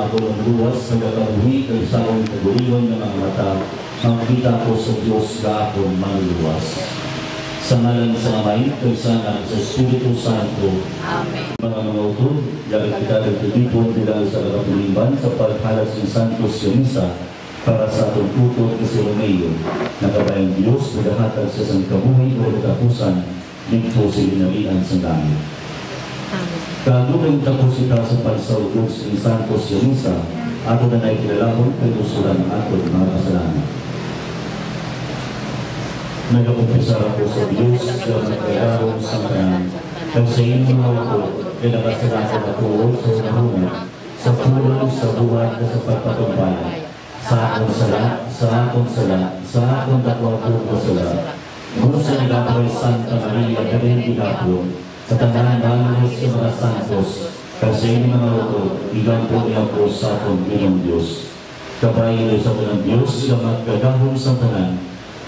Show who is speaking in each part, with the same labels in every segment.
Speaker 1: ako ng luwas sa gagabuhi kay saong kaguliwan ng mga mata, makikita ko sa Diyos gaapon manluwas. Sa ngalan sa Amay, kay Sana, sa Espiritu Santo.
Speaker 2: Amen.
Speaker 1: Mga utod, dahil kita nagtitipon bilang sa kapulimban sa paghalas ng Santos Yonisa para sa atong utod ni si Romeo, na kabayang Diyos, naghahatag sa isang kabuhi o katapusan dito sa inalian sa langit. Kalugang tapos kita sa pagsaugod ni Santos Yonisa, ato na naikilalahon kay usulan ng ato mga kasalanan. Nagapumpisa ako sa Diyos na nagkayarong sa kanan, kung sa inyong mga utod, ay nakasalanan ako sa unahunat, sa pulong, sa buwan, at sa pagpatumpay. Sa akong sala, sa akong sala, sa akong dakwapong sala. Ngunit sa nagapay Santa Maria, galing ginapon, sa tandaan-daan sa mga santos, kasi inyong mga utod, igampo niya po sa akong Ginong Diyos. Kabayan sa ng Diyos, silamat kagahon sa tanan,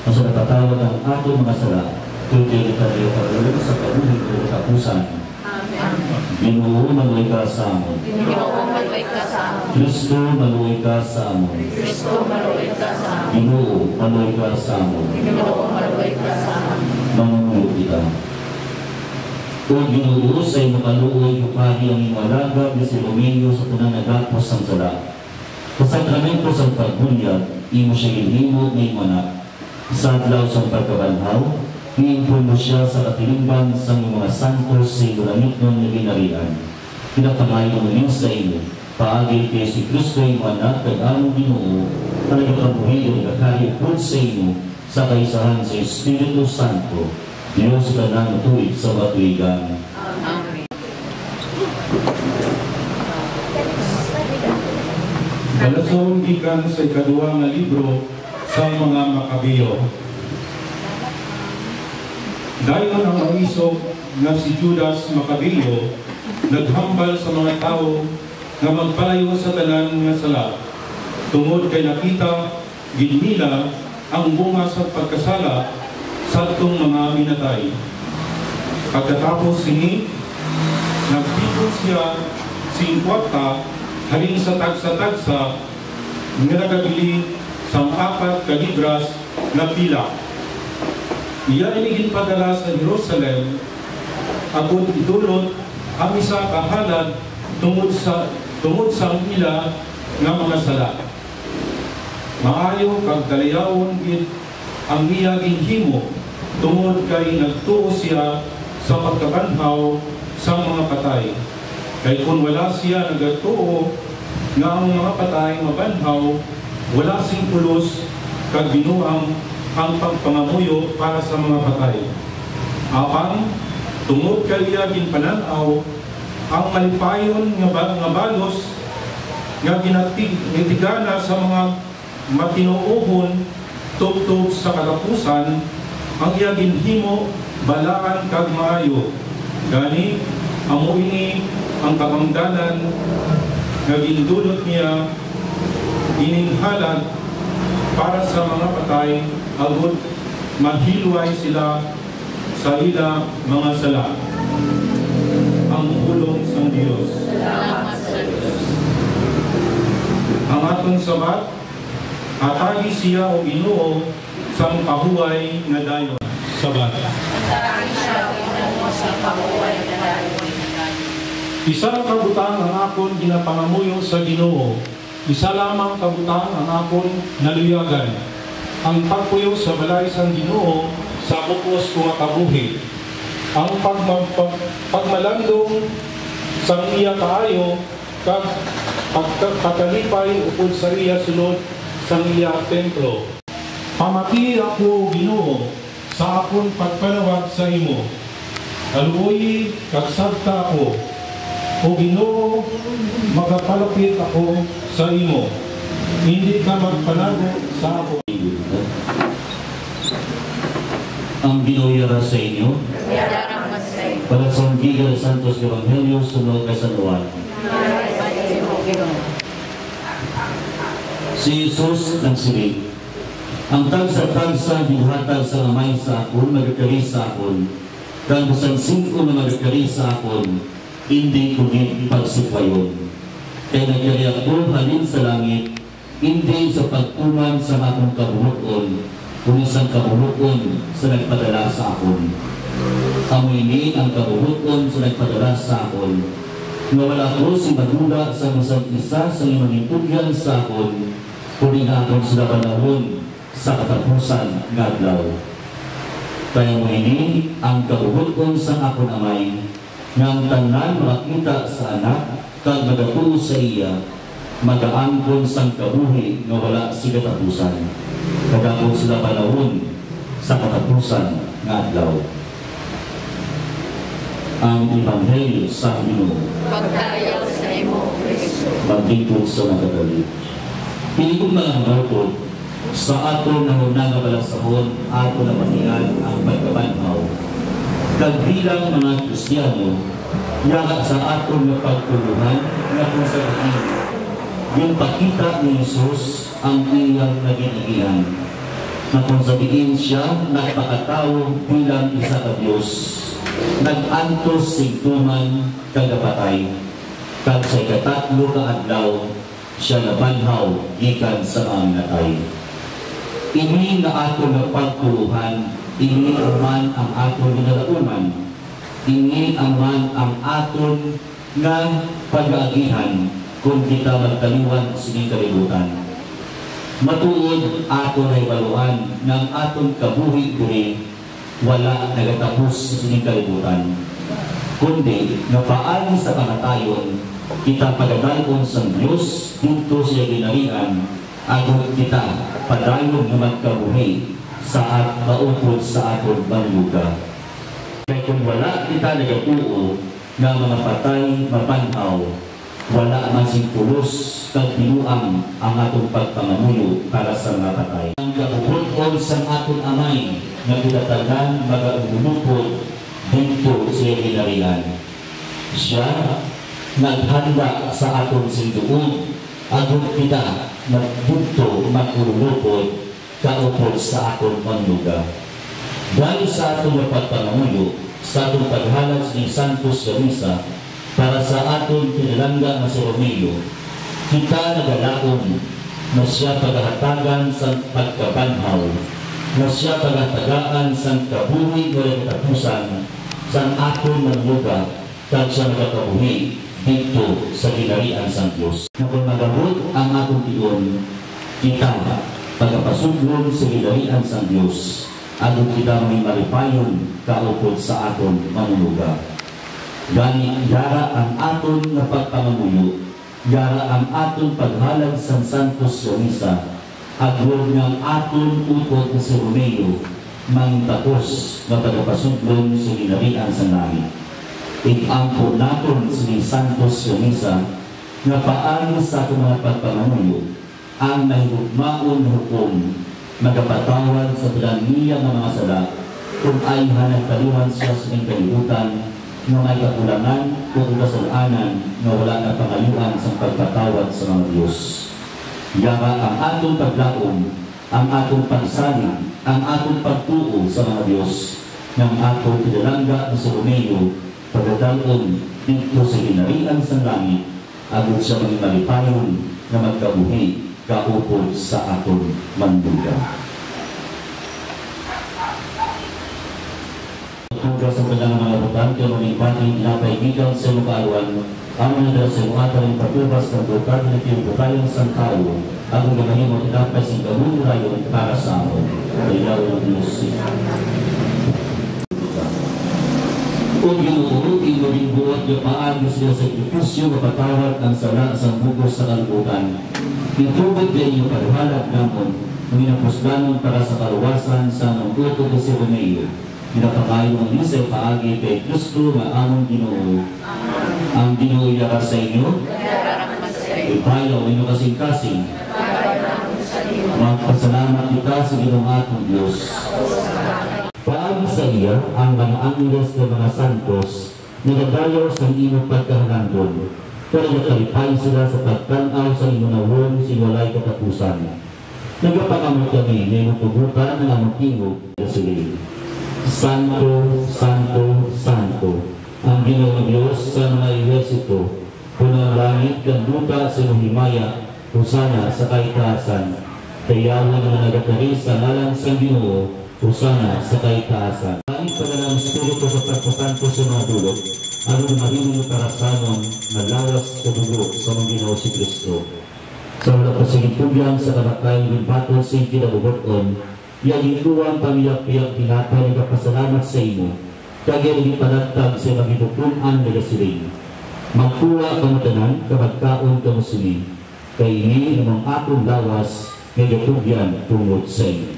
Speaker 1: ang sa natatawad ang atong mga sala, kundi tayo pagulong sa kabuhi o katapusan. Ginoo, maluwi ka sa amon. Kristo, maluwi ka sa amon. Ginoo, maluwi ka sa amon. Manunod kita. O Ginoo, sa iyong makaluoy, yukahi ang iyong alaga, ni si Romeo sa punang nagapos ang sala. Kasakramento sa pagbunyag, imo siya inhimo ng iyong anak. Sa adlaw sa pagkabanhaw, iimpon mo siya sa katilingban sa mga santos sa ilulamit ng naginarian. Pinapangayon mo sa inyo, paagi kay si Kristo yung anak at among Ginoo, na nagkabuhi o nagkakayipod sa inyo sa kaisahan sa Espiritu Santo, Diyos ka na matuwid sa matuwigan.
Speaker 2: Amen.
Speaker 3: Kalasong gikan sa ikaduwa nga libro sa mga Makabeyo. Dayon ang mangisog na si Judas Macabeyo naghambal sa mga tao nga magpalayo sa tanan nga sala, tungod kay nakita gid nila ang bunga sa pagkasala sadtong mga minatay. Pagkatapos sini, nagtipon siya 50 halin sa tagsa-tagsa nga nagabili sa 4 kalibras na pila. Iya ini ginpadala sa Jerusalem agud idulot ang isa kahalad tungod sa ila nga mga sala. Maayo kag dalayawon gid ang iya ginhimo tungod kay nagtuo siya sa pagkabanhaw sa mga patay. Kay kung wala siya nagatuo nga ang mga patay mabanhaw, wala sing pulos kag binuang ang pagpangamuyo para sa mga patay. Apang tungod kaya ginpananaw ang malipayon nga balos nga ginatigana sa mga matinuuhon tubtub sa katapusan, ang iya ginhimo balaan kag maayo. Gani amo ini ang kabangdanan nga gindulot niya ininhalad para sa mga patay agud mahilway sila sa ila mga sala. Ang pulong sa Diyos.
Speaker 2: Salamat sa Diyos.
Speaker 3: Ang atong sabat, atagi siya o Ginoo sa pahuway nga dayon. Sabat.
Speaker 2: Atagi siya o Ginoo sa pahuway nga dayon.
Speaker 3: Isa kabutang ang akon ginapangamuyo sa Ginoo. Isa lamang kabutang ang akon naluyagan. Ang pagpuyo sa balay sang Ginoo sa bukos ko nga kabuhi. Ang pagmalandong sang iya kaayo kag pagkakalipay upod sa iya sulod sang iya templo. Pamati ako Ginoo sa akon pagpanawag sa imo. Aluoy kag sabta ako. O Ginoo, magapalapit ako sa imo. Hindi ka magpanago sa ako.
Speaker 1: Ang Ginoo sa inyo, Palatsang Giga Santos Evangelio sunod kay San Juan. Si Jesus nagsilig, ang tagsa-tagsa gibuhatag sa amay sa akon, magkakari sa akon, kang bisan 5 na magkakari sa akon, hindi ko pagsipayon. Kaya nagyari ako halin sa langit, hindi sa pagtuman sa akong kabuhukon, kundi sa kabuhukon sa nagpadala sa akon. Amoy ni ang kabuhukon sa nagpadala sa akon. Nga wala ko si maduda sa masang isa sa limang tugyan sa akon, kundi nga akong sila panahon sa katapusan ng adlaw. Kaya mo ini ang kabuhukon sa akon amay, nga ang tanan makita sa anak, kag magatuo sa iya, magaangkon sang kabuhi nga wala si katapusan. Kagapon sila panahon sa katapusan ng adlaw. Ang Ebanghelyo sa Ginoo.
Speaker 2: Pagdayaw sa imo, Kristo.
Speaker 1: Maglingkod sa nagdali. Pinikod mga markod, sa ato na nga balasahon, ato na manian ang pagkabanhaw. Kagbilang mga Kristiyano, yakat sa ato na pagtuluhan na kung sa atin, yung pakita ni Jesus ang iyang naginigihan. Na kung sabihin siya, nagpakatao bilang isa ka Diyos. Nag-antos sigtuman kagapatay. Kag sa ikatatlo ka adlaw, siya nabanhaw gikan sa mga natay. Ini nga ato na pagtuluhan, ini man ang aton ginalauman, ini man ang aton nga pag-aagihan kung kita magtaliwan sining kalibutan. Matuod aton ay baluan ng aton kabuhi diri wala nagatapos sining kalibutan. Kundi nga paagi sa kamatayon kita pagadalon sa Dios dito siya ginarian agon kita padayon nga magkabuhi sa at maupod sa aton banluga. Kaya kung wala kita nagatuo nga mga patay mapanhaw, wala man sing pulos kag binuang ang atong pagpangamuyo para sa mga patay. Ang kabuhon sa aton amay nga pinatagan magaulupod dito siya ginarian. Siya naghanda sa aton sinduon agon kita magbugto magulupod kaupod sa aton panluga. Dahil sa atong pagpangamuyo, sa atong paghalad ni Santos Gamisa, para sa aton pinalangga na si Romeo, kita nagalaon na siya paghahatagan sa pagkabanhaw, na siya paghahatagaan sa kabuhi o katapusan sa aton manluga, kag siya nagakabuhi dito sa ginarian sa Diyos. Na kung magabot ang atong tiyon, kita pagkapasugron sa ginarian sa Diyos, agon kita may maripayon kaupod sa aton manluga. Gani yara ang aton na pagpangamuyo, yara ang aton paghalad sa Santos Gamisa, agon ng aton upod na si Romeo, mangtapos na pagkapasugron sa ginarian sa langit. Itampo naton si Santos Gamisa nga paano sa aton mga pagpangamuyo ang nahigugmaon hukom magapatawad sa niya ng mga sala kung ay hanagkaliwan siya sa kalibutan na may kakulangan o kasalanan na wala na pangayuan sa pagpatawad sa mga Diyos. Yara ang atong paglaom, ang atong pagsalig, ang atong pagtuo sa mga Diyos ng atong pinalangga sa Romeo pagdadalon dito sa ginarian sa langit agon siya mga malipayon na magkabuhi kaupod sa aton manluga. Tungkol sa kanyang mga butan, kaya mamingpating pinapaigigan sa lukaluan, ang mga sa mga talang patubas ng butan na pinagbukayan sa tao, ang ganahin mo tinapay sa kamurayon para sa amin. Kaya ng Diyos. Kung ginuurutin mo rin buot yung paagos niya sa sakripisyo mapatawad ang sala sa bugos sa kalbutan. Itubod din yung paghalad namon ng inapusganon para sa karuwasan sa nangutog na si Romeo. Pinapakayo ang isa paagi kay Kristo nga among Ginoo. Ang Ginoo yara sa inyo, ipayaw ninyo kasing-kasing. Magpasalamat kita sa Ginoong atong Diyos. Paagi sa iya, ang mga angeles ng mga santos, nagadayaw sa imong pagkahalandon, pero nakalipay sila sa pagtanaw sa imunawon si walay katapusan. Nagapangamot kami na inutubukan ng among tingog na sili. Santo, Santo, Santo, ang Ginoong Diyos sa mga ehersito, punang langit kan lupa sa himaya, husana sa kaitaasan. Tayawan ng nagatari sa ngalan sa Ginoo, husana sa kaitaasan. Langit pa na ng Espiritu sa pagpasanto sa mga dulog, ano na marimong karasanon na lawas sa dugo sa mga Ginoo si Kristo. Sa wala pasigitugan sa karakay ng bato sa kinabubuton, yang ikuang pamiyak-piyak tinatay ng kapasalamat sa imo, kagaya ng ipanagtag sa magibutunan na gasiling. Magkuha kamutanan kapagkaon kamusuli, kay ini namang atong lawas may gatugyan tungod sa imo.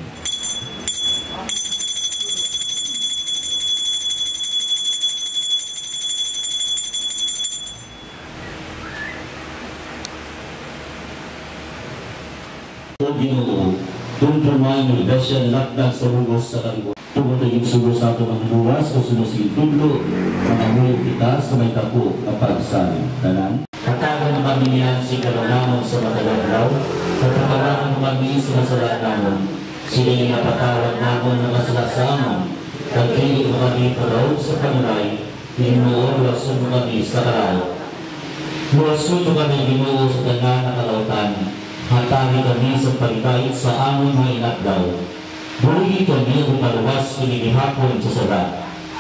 Speaker 1: O Ginoo, tuntuman ng Iglesia lakdag sa bugos sa kalibutan. Tungod ang igsugo sa ato ng luwas o sunusin tudlo, manahulog kita sa may tapo na pagsabi. Tanan, katagan ng pamilyan si Karunamon sa Matagalaw, katagan ng pamilya sa masalat namon, sila yung napatawad namon na masalat sa amon, kagkili mo kami paraw sa panulay, Ginoo, lasun mo kami sa karaw. Lasun mo kami Ginoo sa tanan na kalautan, hatami kami sa paligayit sa amon mga inakdaw. Buli kami ang paluwas kinigihapon sa sarat.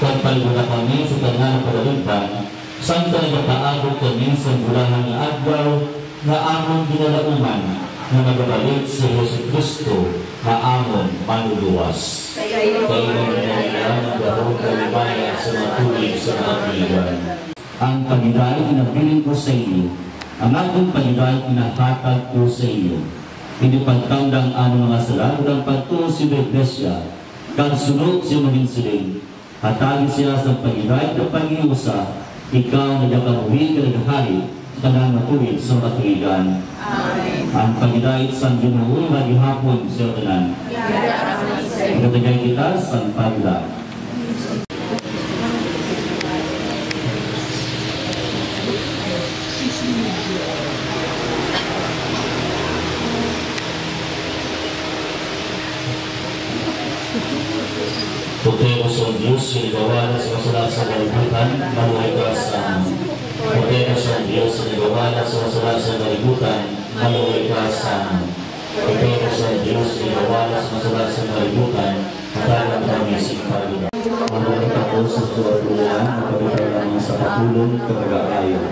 Speaker 1: Pagpalula kami sa tanan ng palalugban, saan ka nagpaago kami sa bulahan ng adlaw na amon ginalauman na magabalik si Yesu Kristo na amon manuluwas. Kayo ang nalayan ng gahong kalimaya sa matulig sa mga kaliwan. Ang pagidaan inabiling ko sa iyo, ang akong pagidaan inahatag ko sa iyo. Hindi pagtandang ano mga salat ng pagtuo si Iglesia, kang sunod siya maging siling, hatagin siya sa pagigay ng pag-iusa, ikaw na nakamuhi ka naghari, kanang matuwid sa matuwigan. Ang pagidait sa Ginoo magihapon siya tanan. Pagkatagay kita sa pagla. Putero sa Diyos, sinagawa sa masalat sa kalibutan, maluhay ka sa amin. Putero sa Diyos, sinagawa sa masalat sa kalibutan, maluhay ka sa amin. Putero sa Diyos, sinagawa sa masalat sa kalibutan, hatalan kami sa kalibutan. Maluhay ka po sa suwatulan, makabitang naman sa katulong kapag-aayon.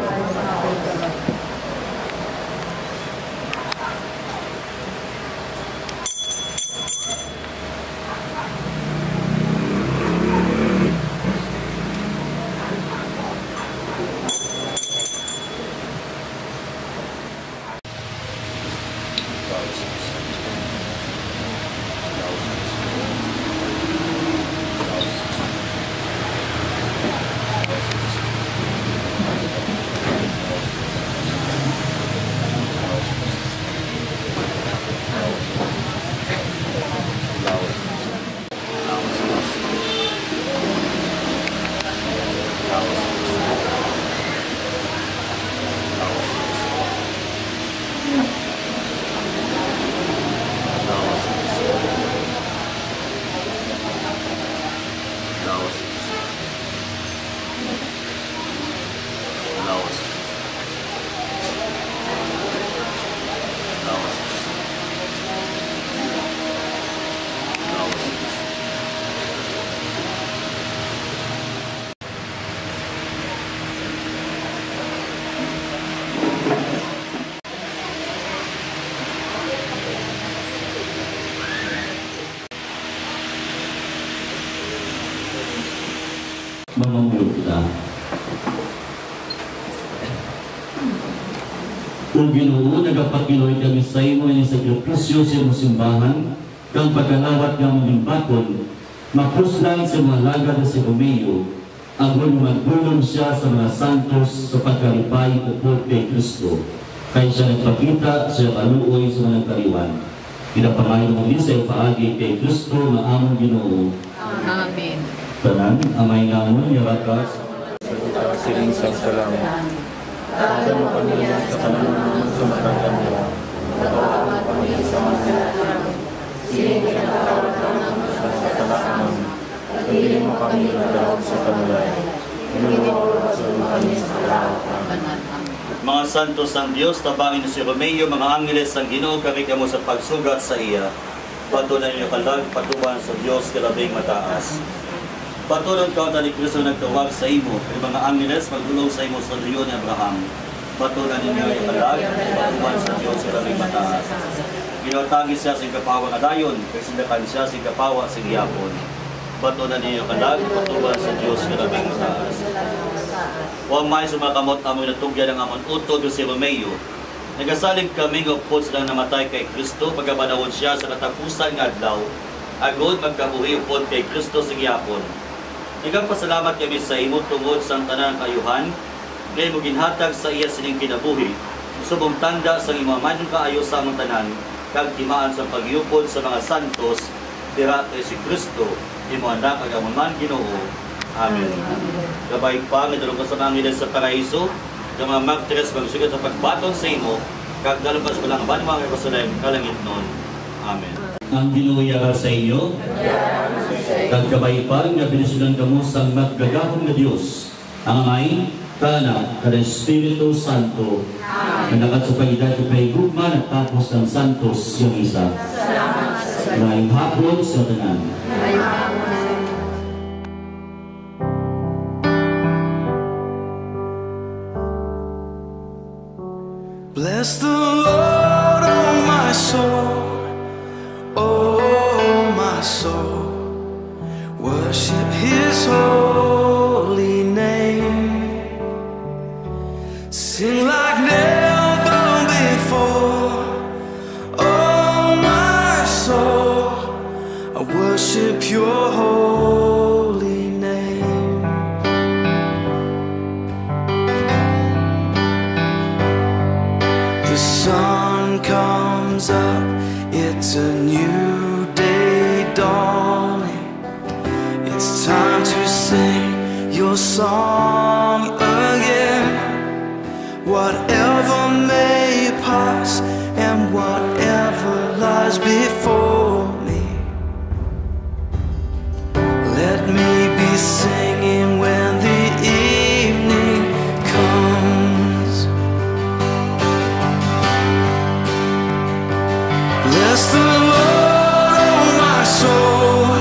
Speaker 1: Mamamulog kita. Kung Ginoo, nagapakinoy kami sa imo ni sakripisyo sa imo simbahan, kang pagkalawat ng mga baton, makruslan sa mga lagad sa Romeo, agon magdulong siya sa mga santos sa pagkalipay upod kay Kristo, kay siya nagpakita siya kaluoy sa mga kaliwan. Pinapangayon mo din sa ipaagi kay Kristo na among Ginoo.
Speaker 2: Amen.
Speaker 1: Tanan, amay namon, yarakas,
Speaker 4: siling sa salamat. Tahan mo kami sa kanunan sa matagan mo. Tawagan kami sa masalaman. Siling kinatawag ka naman sa kasalanan. Pagpili mo kami na daw sa kanulay. Ginoo, rasul mo kami sa kalawatan.
Speaker 5: santos ang Dios, tabangin si Romeo, mga angeles ang Ginoo, karika mo sa pagsugat sa iya. Patunan niyo kalag, patuban sa Dios, kalabing mataas. Patunan ka ni Kristo nagtawag sa imo, kay mga angeles magdulong sa imo sa duyo ni Abraham. Patunan ninyo yung kalag, patuban sa Dios, kalabing mataas. Ginawatagi siya sa kapawa nga dayon, kay sindakan siya sa kapawa sa giyapon. Patunan ninyo kalag, patuban sa Dios, kalabing mataas. Huwag may sumakamot among natugyan ng amon utod si Romeo. Nagasalig kami nga upod silang namatay kay Kristo, pagkabanawon siya sa katapusan nga adlaw, agod magkabuhi upod kay Kristo sa giyapon. Nagapasalamat kami sa imo tungod sa tanan kayuhan, kay mo ginhatag sa iya sining kinabuhi, subong tanda sa imo manong kaayo sa among tanan, kag timaan sa pagyupod sa mga santos, dira kay si Kristo, imo anak kag amon man Ginoo. Amen. Gabay pa, midulong ka sa mga ngilan sa paraiso, ng mga magtres, magsugat sa pagbaton sa imo, kag dalabas ko lang ba ng mga kapasalayang kalangit noon. Amen.
Speaker 1: Ang ginuya sa inyo, kag gabay pa, nga binisulan kamo sa maggagahong na Diyos, ang Amay, Kana, kada Espiritu Santo, na nakatsupagidad ko kay Gugma, nagtapos ng Santos yung isa. Maayong hapon sa tanan.
Speaker 6: Bless the Lord, oh my soul, oh my soul. Worship His holy name. Sing like never before, oh my soul. I worship Your holy name. The sun comes up, it's a new day dawning. It's time to sing Your song again. Whatever may pass and whatever lies before me, let me be singing when the evening comes. Bless the Lord, oh my soul,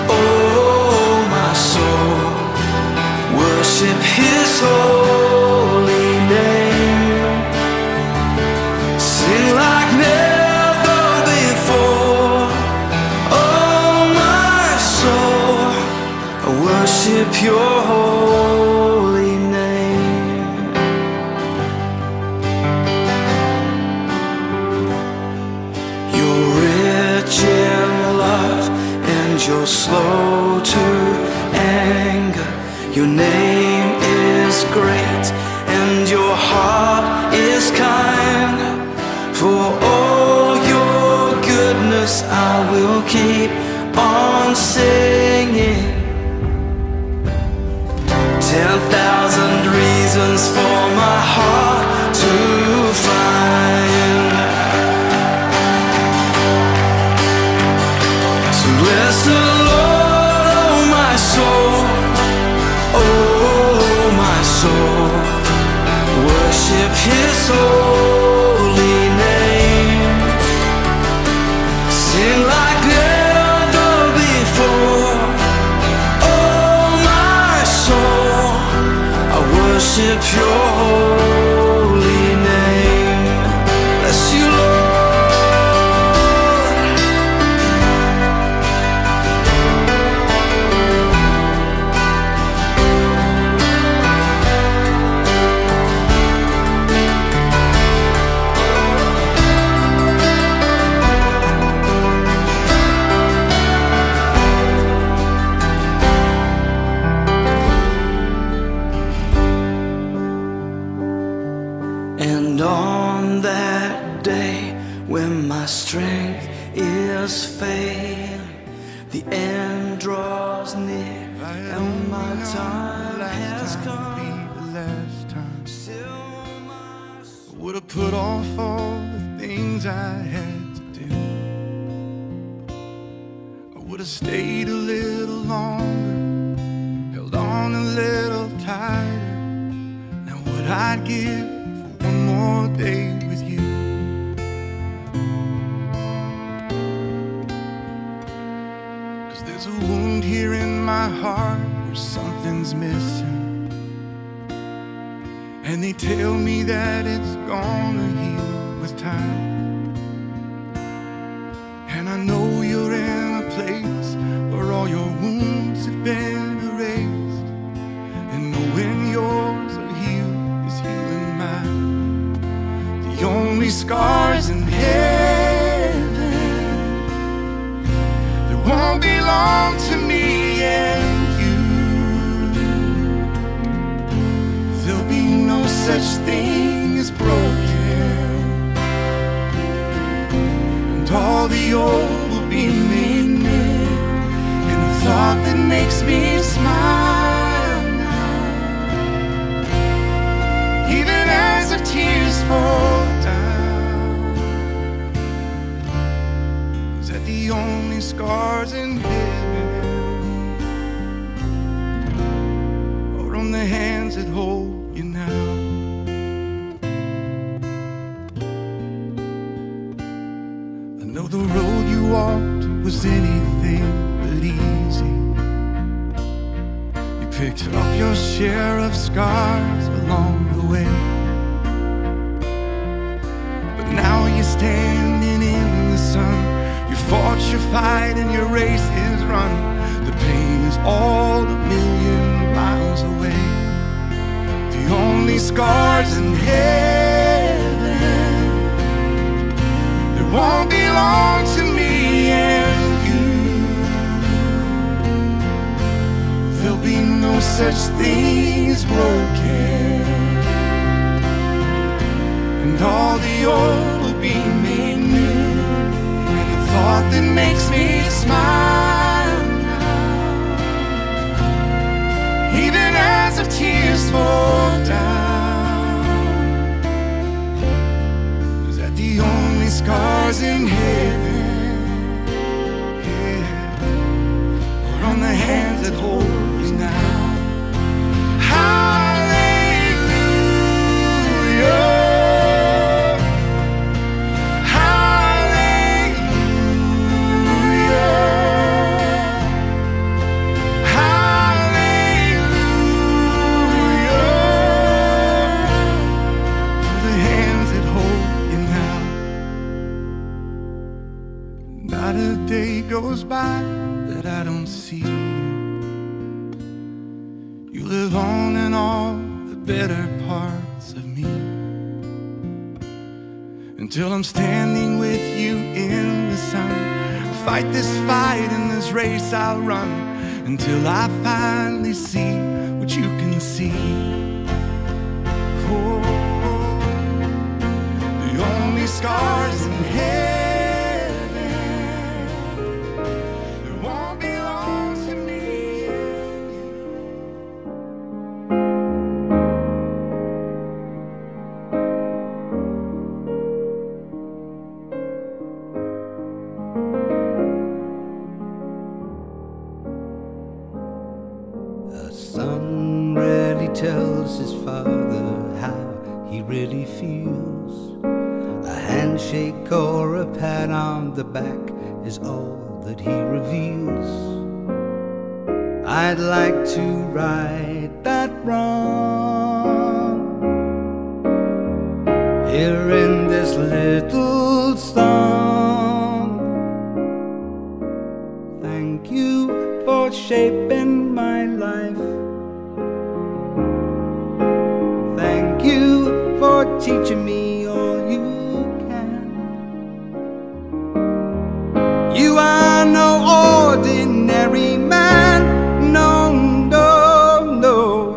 Speaker 6: oh my soul. Worship His holy name. Sing like never before, oh my soul. I worship Your holy name. You're rich in love and You're slow to anger. Your name is great and Your heart is kind. For all Your goodness I will keep on singing. 10,000 reasons for my heart to find. So bless the Lord, oh my soul, oh my soul. Worship His holy name. Sing like never before, oh my soul. I worship Your holy name. Bless You, Lord. And on that day when my strength is failing, the end draws near and my time has come. Still my soul
Speaker 7: Would have put off all the things I had to do. I would have stayed a little longer, held on a little tighter. Now what I'd give for one There's a wound here in my heart where something's missing, and they tell me that it's gonna heal with time. And I know you're in a place where all your wounds have been erased, and knowing yours are healed is healing mine. The only scars in heaven that won't belong to me and you. There'll be no such thing as broken, and all the old will be made new. And the thought that makes me smile now, even as the tears fall down, is that the only scars in heaven are on the hands that hold you now. I know the road you walked was anything but easy. You picked up your share of scars along the way, but now you're standing in the sun. You fought your fight and your race is run. The pain is all a million miles away. The only scars in heaven that won't belong to me and you. There'll be no such thing as broken, and all the old will be made new. And the thought that makes me smile now, even as the tears fall down, is that the only scars in heaven, yeah, are on the hands that hold you now. Hallelujah. Not a day goes by that I don't see you. You live on in all the better parts of me, until I'm standing with you in the sun. I'll fight this fight in this race I'll run, until I finally see what you can see. Oh, the only scars in heaven
Speaker 8: tells his father how he really feels. A handshake or a pat on the back is all that he reveals. I'd like to right that wrong here in this little song. Thank you for shaping my life. Thank you for teaching me all you can. You are no ordinary man. No, no, no.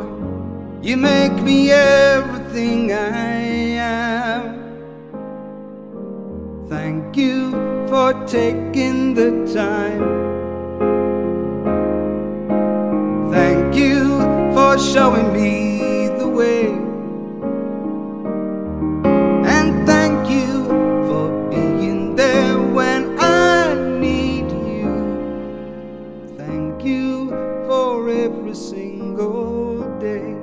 Speaker 8: You make me everything I am. Thank you for taking the time. Thank you for showing me the way. Every single day.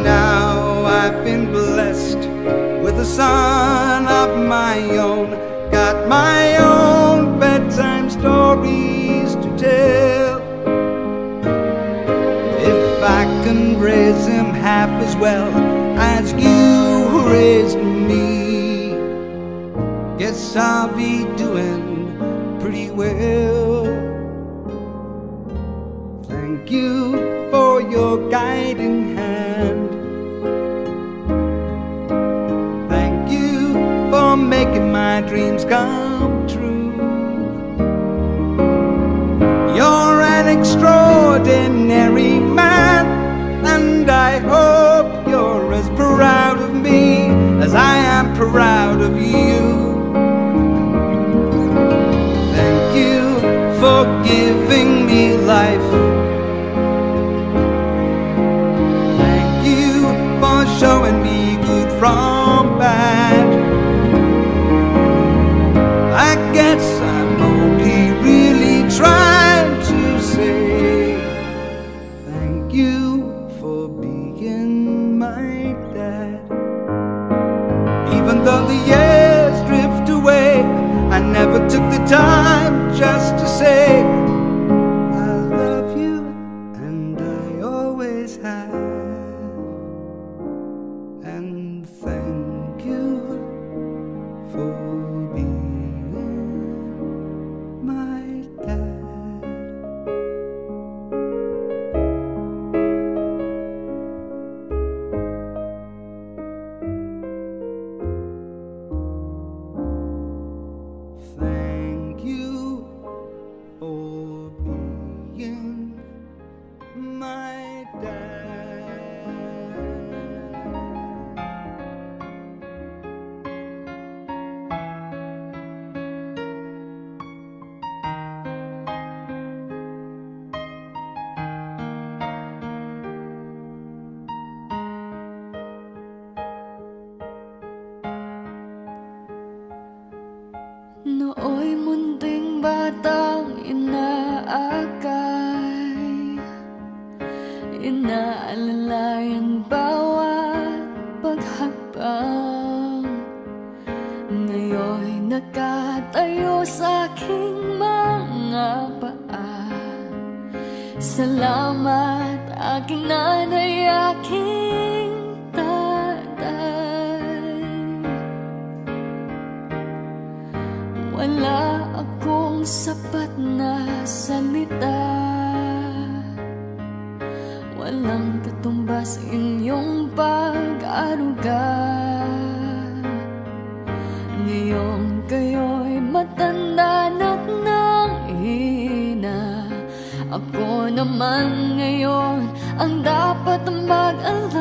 Speaker 8: Now I've been blessed with a son of my own, got my own bedtime story. as well as you who raised me. Guess I'll be doing pretty well. Thank you for your guiding hand. Thank you for making my dreams come true. You're an extraordinary man, and I hope you're as proud of me as I am proud of you. Thank you for giving me life. Thank you for showing me good from bad. I guess I'm only really trying to say thank you for being my dad. Even though the years drift away, I never took the time just to say I love you, and I always have. And thank you for being my dad. Thank you for being my dad.
Speaker 9: Nooy munting batang inaakay, inaalalayan bawat paghakbang. Ngayon'y nakatayo sa aking mga paa. Salamat aking nanay, aking tatay. Wala akong sapat na salita, walang katumbas inyong pag-aruga. Ngayong kayo'y matanda na't nanghina, ako naman ngayon ang dapat mag-alaga.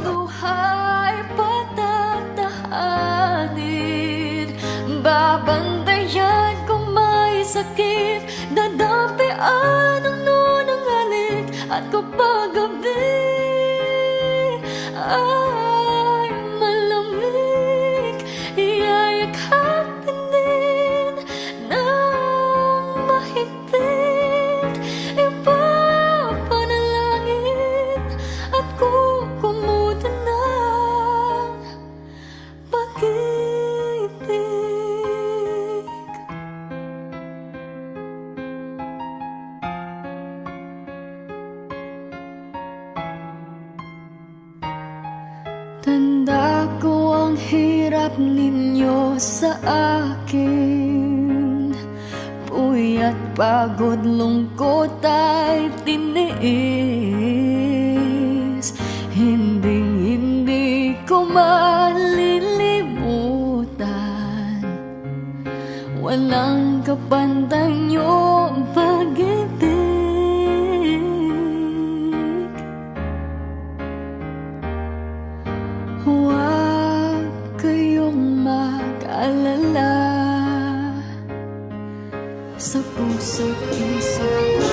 Speaker 9: Buhay patatahanin, babantayan kung may sakit, dadapian ang nunang halik, at kapag gabi ay malamig, iyayakapin din ng mahigpit, ipapanalangin at kukumutan ng pag-ibig. Tanda ko ang hirap ninyo sa akin, puyat, pagod, lungkot ay tiniis. Hindi ko malilimutan, walang kapantay niyong pag-ibig. Huwag kayong mag-alala, sa puso't puso ko.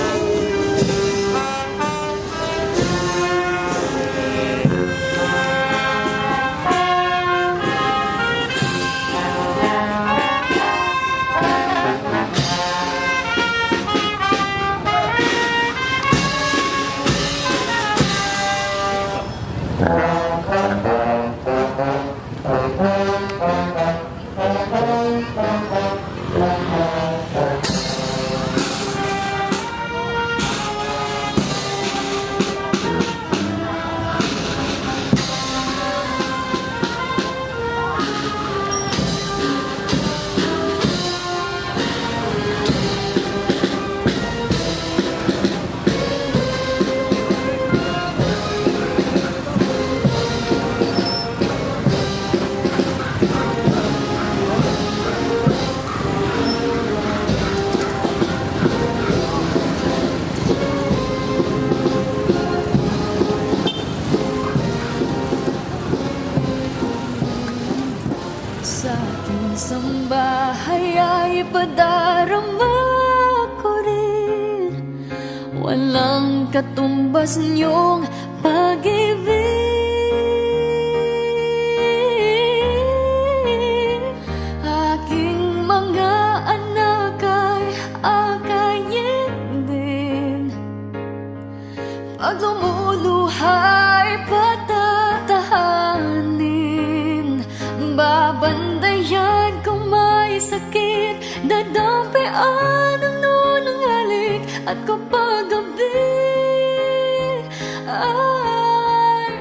Speaker 9: Sa aking sambahay ay padarama ko rin, walang katumbas niyong pag-ibig. Aking mga anak ay akayin din, pag lumuluhay patatahanin, babandayan kung may sakit, dadampian ang nunang halik, at kapag gabi ay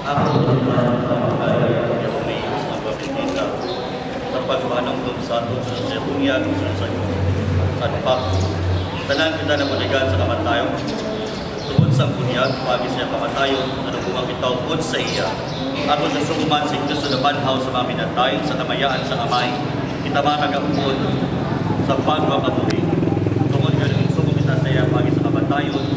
Speaker 5: Ako ang pagkakas ng umayos ng pabitita sa pagbanong doon sa ato sa bunyag sa pa. Tanan kita na buligan sa kamatayon. Tungod sa bunyag, pagi siya kamatayon, nanubungang kitawod sa iya. Ato sa sukuman si Kristo na banhaw sa mga minatay, sa kamayaan sa amay. Kita mga nag-aupod sa pagwakabuhi. Tungod ka ng suko kita sa iya, pagi sa kamatayon,